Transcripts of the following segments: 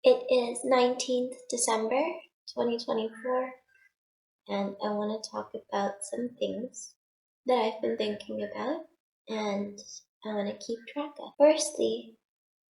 It is 19th December 2024, and I want to talk about some things that I've been thinking about and I want to keep track of. Firstly,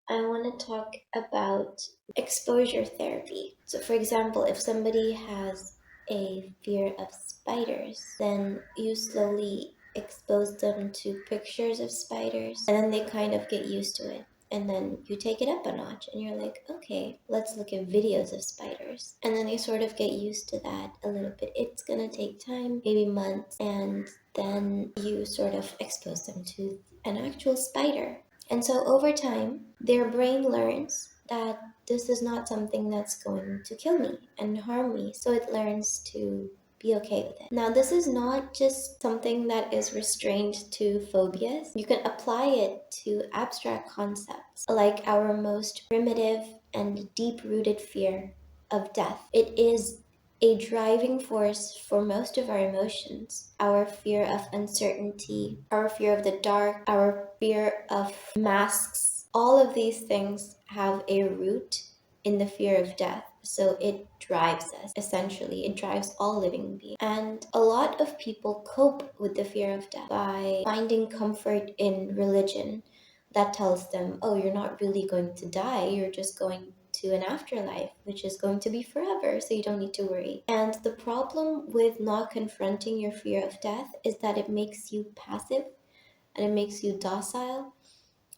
I want to talk about exposure therapy. So, for example, if somebody has a fear of spiders, then you slowly expose them to pictures of spiders, and then they kind of get used to it. And then you take it up a notch and you're like, okay, let's look at videos of spiders. And then they sort of get used to that a little bit. It's gonna take time, maybe months, and then you sort of expose them to an actual spider. And so over time, their brain learns that this is not something that's going to kill me and harm me. So it learns to be okay with it. Now, this is not just something that is restrained to phobias. You can apply it to abstract concepts like our most primitive and deep rooted fear of death. It is a driving force for most of our emotions. Our fear of uncertainty, our fear of the dark, our fear of masks, all of these things have a root in the fear of death. So it drives us, essentially. It drives all living beings. And a lot of people cope with the fear of death by finding comfort in religion that tells them, oh, you're not really going to die, you're just going to an afterlife, which is going to be forever, so you don't need to worry. And the problem with not confronting your fear of death is that it makes you passive and it makes you docile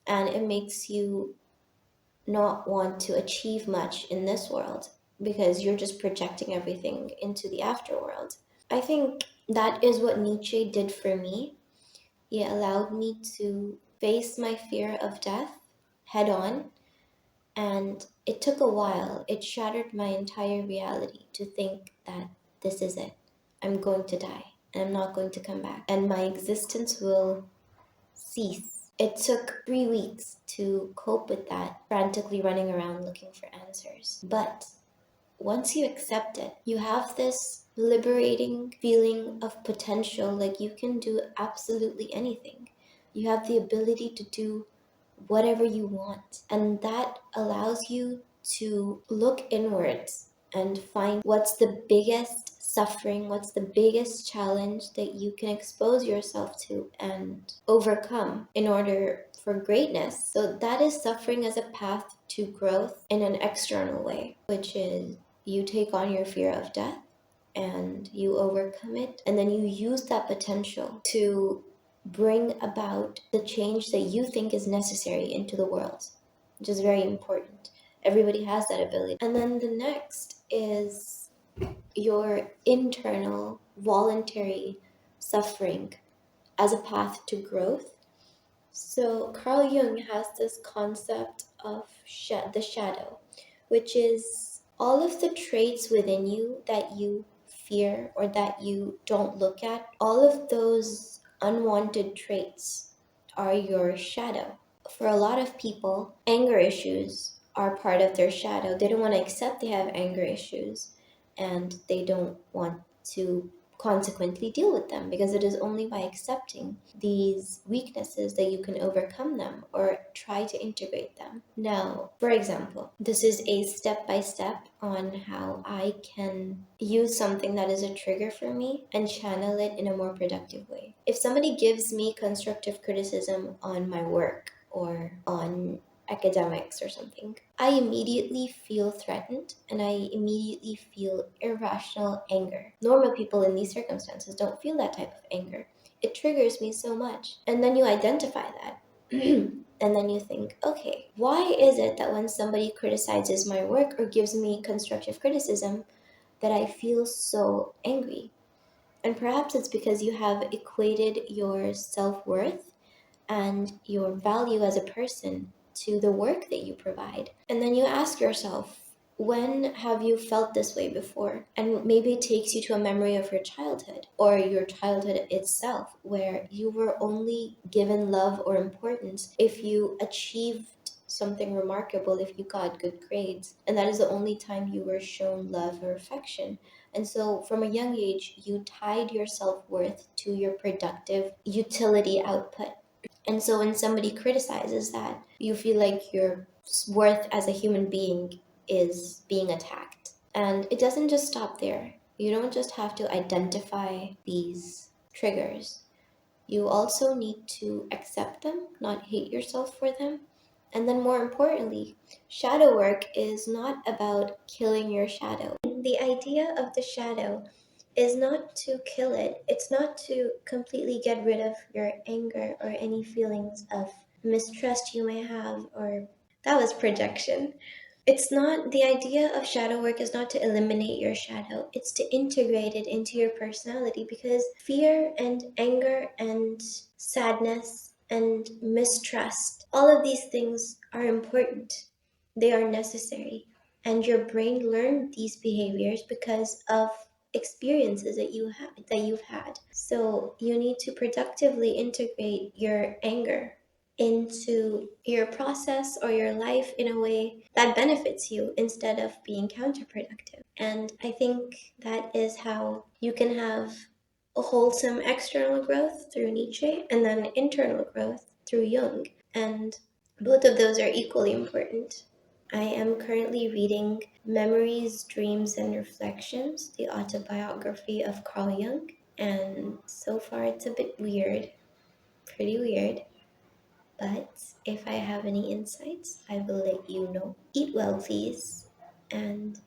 and it makes you not want to achieve much in this world because you're just projecting everything into the afterworld. I think that is what Nietzsche did for me. He allowed me to face my fear of death head on, and it took a while. It shattered my entire reality to think that this is it. I'm going to die and I'm not going to come back, and my existence will cease. It took 3 weeks to cope with that, frantically running around looking for answers. But once you accept it, you have this liberating feeling of potential, like you can do absolutely anything. You have the ability to do whatever you want. And that allows you to look inwards and find what's the biggest suffering, what's the biggest challenge that you can expose yourself to and overcome in order for greatness. So that is suffering as a path to growth in an external way, which is you take on your fear of death and you overcome it, and then you use that potential to bring about the change that you think is necessary into the world, which is very important. Everybody has that ability. And then the next is your internal voluntary suffering as a path to growth. So Carl Jung has this concept of the shadow, which is all of the traits within you that you fear or that you don't look at. All of those unwanted traits are your shadow. For a lot of people, anger issues are part of their shadow. They don't want to accept they have anger issues, and they don't want to consequently deal with them, because it is only by accepting these weaknesses that you can overcome them or try to integrate them. Now, for example, this is a step by step on how I can use something that is a trigger for me and channel it in a more productive way. If somebody gives me constructive criticism on my work or on academics or something, I immediately feel threatened and I immediately feel irrational anger. Normal people in these circumstances don't feel that type of anger. It triggers me so much. And then you identify that. And then you think, okay, why is it that when somebody criticizes my work or gives me constructive criticism that I feel so angry? And perhaps it's because you have equated your self-worth and your value as a person to the work that you provide. And then you ask yourself, when have you felt this way before? And maybe it takes you to a memory of your childhood or your childhood itself, where you were only given love or importance if you achieved something remarkable, if you got good grades. And that is the only time you were shown love or affection. And so from a young age, you tied your self-worth to your productive utility output. And so when somebody criticizes that, you feel like your worth as a human being is being attacked. And it doesn't just stop there. You don't just have to identify these triggers. You also need to accept them, not hate yourself for them. And then, more importantly, shadow work is not about killing your shadow. The idea of the shadow is not to kill it, it's not to completely get rid of your anger or any feelings of mistrust you may have, or that was projection. It's not, the idea of shadow work is not to eliminate your shadow, it's to integrate it into your personality, because fear and anger and sadness and mistrust, all of these things are important. They are necessary. And your brain learned these behaviors because of experiences that you've had. So you need to productively integrate your anger into your process or your life in a way that benefits you instead of being counterproductive. And I think that is how you can have a wholesome external growth through Nietzsche and then internal growth through Jung. And both of those are equally important. I am currently reading Memories, Dreams, and Reflections, the autobiography of Carl Jung. And so far it's a bit weird, pretty weird. But if I have any insights, I will let you know. Eat well, please. And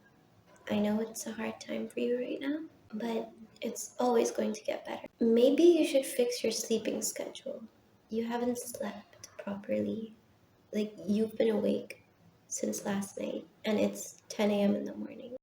I know it's a hard time for you right now, but it's always going to get better. Maybe you should fix your sleeping schedule. You haven't slept properly. Like, you've been awake since last night, and it's 10 a.m. in the morning.